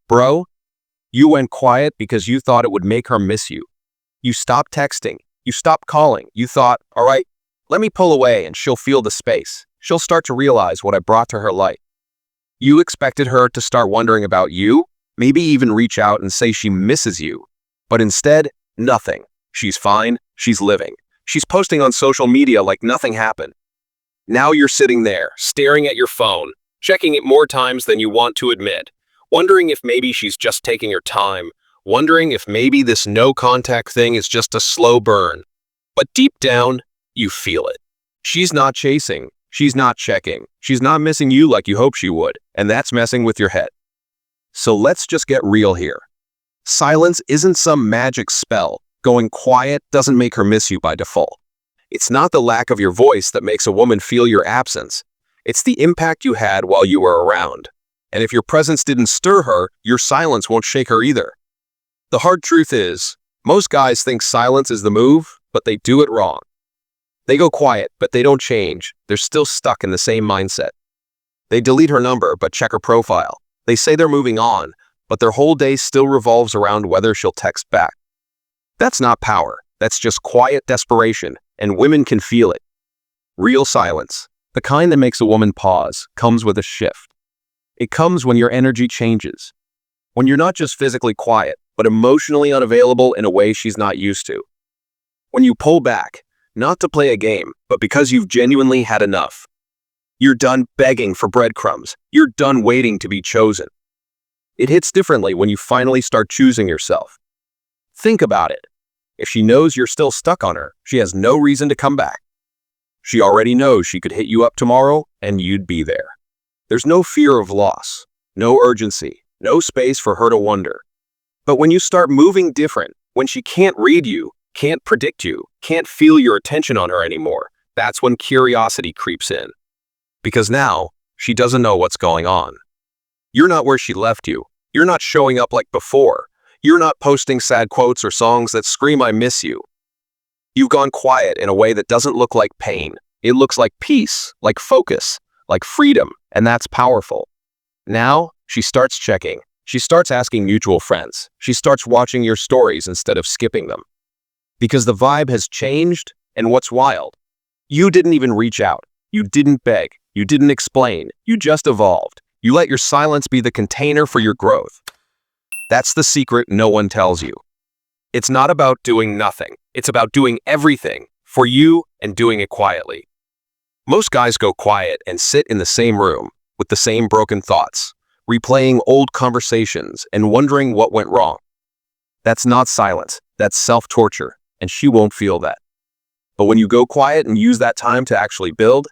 Bro, you went quiet because you thought it would make her miss you. You stopped texting. You stopped calling. You thought, all right, let me pull away and she'll feel the space. She'll start to realize what I brought to her life. You expected her to start wondering about you, maybe even reach out and say she misses you. But instead, nothing. She's fine. She's living. She's posting on social media like nothing happened. Now you're sitting there, staring at your phone, checking it more times than you want to admit, wondering if maybe she's just taking her time, wondering if maybe this no-contact thing is just a slow burn. But deep down, you feel it. She's not chasing. She's not checking. She's not missing you like you hoped she would, and that's messing with your head. So let's just get real here. Silence isn't some magic spell. Going quiet doesn't make her miss you by default. It's not the lack of your voice that makes a woman feel your absence. It's the impact you had while you were around. And if your presence didn't stir her, your silence won't shake her either. The hard truth is, most guys think silence is the move, but they do it wrong. They go quiet, but they don't change. They're still stuck in the same mindset. They delete her number, but check her profile. They say they're moving on, but their whole day still revolves around whether she'll text back. That's not power. That's just quiet desperation, and women can feel it. Real silence, the kind that makes a woman pause, comes with a shift. It comes when your energy changes. When you're not just physically quiet, but emotionally unavailable in a way she's not used to. When you pull back, not to play a game, but because you've genuinely had enough. You're done begging for breadcrumbs. You're done waiting to be chosen. It hits differently when you finally start choosing yourself. Think about it. If she knows you're still stuck on her, she has no reason to come back. She already knows she could hit you up tomorrow and you'd be there. There's no fear of loss, no urgency, no space for her to wonder. But when you start moving different, when she can't read you, can't predict you, can't feel your attention on her anymore, that's when curiosity creeps in. Because now, she doesn't know what's going on. You're not where she left you. You're not showing up like before. You're not posting sad quotes or songs that scream I miss you. You've gone quiet in a way that doesn't look like pain. It looks like peace, like focus, like freedom, and that's powerful. Now, she starts checking. She starts asking mutual friends. She starts watching your stories instead of skipping them. Because the vibe has changed, and what's wild? You didn't even reach out. You didn't beg. You didn't explain. You just evolved. You let your silence be the container for your growth. That's the secret no one tells you. It's not about doing nothing. It's about doing everything for you and doing it quietly. Most guys go quiet and sit in the same room with the same broken thoughts, replaying old conversations and wondering what went wrong. That's not silence. That's self-torture, and she won't feel that. But when you go quiet and use that time to actually build,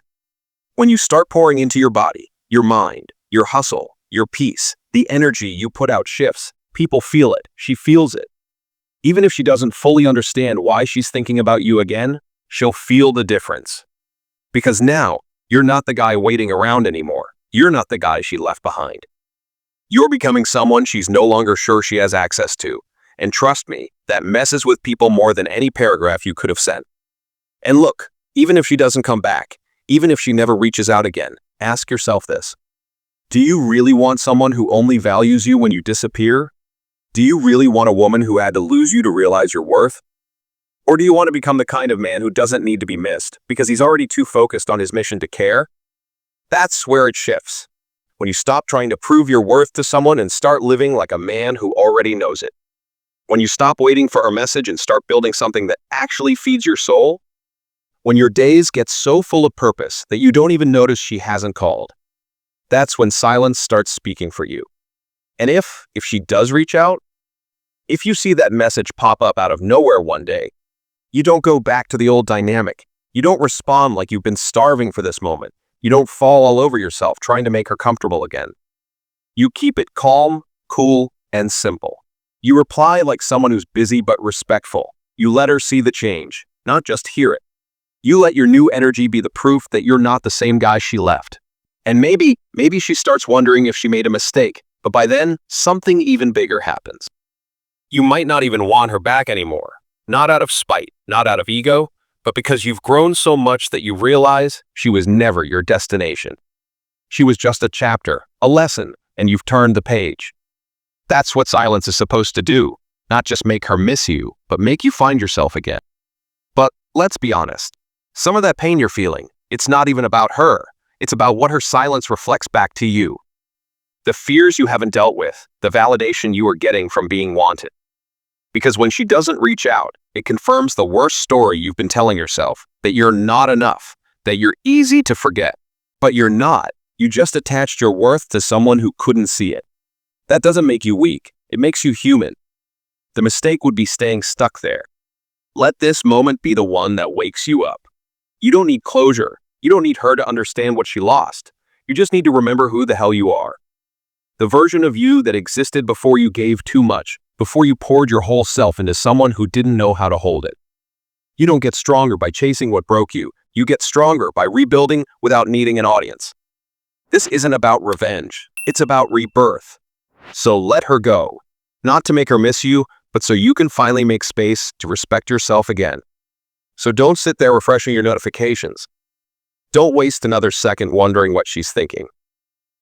when you start pouring into your body, your mind, your hustle, your peace, the energy you put out shifts. People feel it. She feels it. Even if she doesn't fully understand why she's thinking about you again, she'll feel the difference. Because now, you're not the guy waiting around anymore. You're not the guy she left behind. You're becoming someone she's no longer sure she has access to. And trust me, that messes with people more than any paragraph you could have sent. And look, even if she doesn't come back, even if she never reaches out again, ask yourself this. Do you really want someone who only values you when you disappear? Do you really want a woman who had to lose you to realize your worth? Or do you want to become the kind of man who doesn't need to be missed because he's already too focused on his mission to care? That's where it shifts. When you stop trying to prove your worth to someone and start living like a man who already knows it. When you stop waiting for her message and start building something that actually feeds your soul. When your days get so full of purpose that you don't even notice she hasn't called. That's when silence starts speaking for you. And if she does reach out, if you see that message pop up out of nowhere one day, you don't go back to the old dynamic. You don't respond like you've been starving for this moment. You don't fall all over yourself trying to make her comfortable again. You keep it calm, cool, and simple. You reply like someone who's busy but respectful. You let her see the change, not just hear it. You let your new energy be the proof that you're not the same guy she left. And maybe she starts wondering if she made a mistake, but by then, something even bigger happens. You might not even want her back anymore. Not out of spite, not out of ego, but because you've grown so much that you realize she was never your destination. She was just a chapter, a lesson, and you've turned the page. That's what silence is supposed to do. Not just make her miss you, but make you find yourself again. But let's be honest. Some of that pain you're feeling, it's not even about her. It's about what her silence reflects back to you. The fears you haven't dealt with, the validation you are getting from being wanted. Because when she doesn't reach out, it confirms the worst story you've been telling yourself, that you're not enough, that you're easy to forget. But you're not. You just attached your worth to someone who couldn't see it. That doesn't make you weak. It makes you human. The mistake would be staying stuck there. Let this moment be the one that wakes you up. You don't need closure. You don't need her to understand what she lost. You just need to remember who the hell you are. The version of you that existed before you gave too much, before you poured your whole self into someone who didn't know how to hold it. You don't get stronger by chasing what broke you. You get stronger by rebuilding without needing an audience. This isn't about revenge. It's about rebirth. So let her go. Not to make her miss you, but so you can finally make space to respect yourself again. So don't sit there refreshing your notifications. Don't waste another second wondering what she's thinking.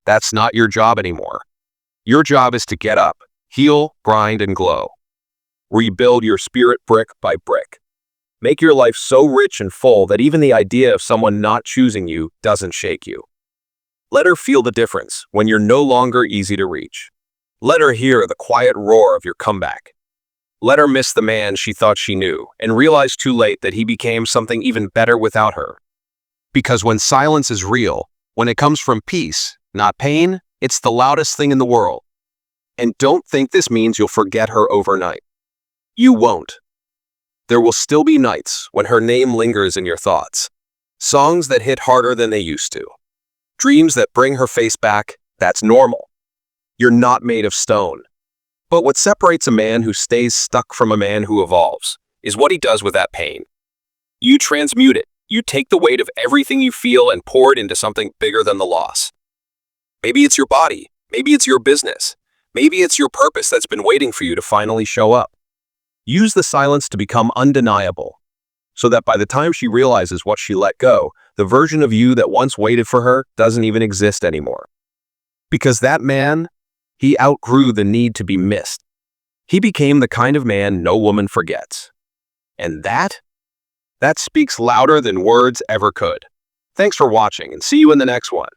That's not your job anymore. Your job is to get up, heal, grind, and glow. Rebuild your spirit brick by brick. Make your life so rich and full that even the idea of someone not choosing you doesn't shake you. Let her feel the difference when you're no longer easy to reach. Let her hear the quiet roar of your comeback. Let her miss the man she thought she knew and realize too late that he became something even better without her. Because when silence is real, when it comes from peace, not pain, it's the loudest thing in the world. And don't think this means you'll forget her overnight. You won't. There will still be nights when her name lingers in your thoughts. Songs that hit harder than they used to. Dreams that bring her face back, that's normal. You're not made of stone. But what separates a man who stays stuck from a man who evolves is what he does with that pain. You transmute it. You take the weight of everything you feel and pour it into something bigger than the loss. Maybe it's your body. Maybe it's your business. Maybe it's your purpose that's been waiting for you to finally show up. Use the silence to become undeniable, so that by the time she realizes what she let go, the version of you that once waited for her doesn't even exist anymore. Because that man, he outgrew the need to be missed. He became the kind of man no woman forgets. And that speaks louder than words ever could. Thanks for watching, and see you in the next one.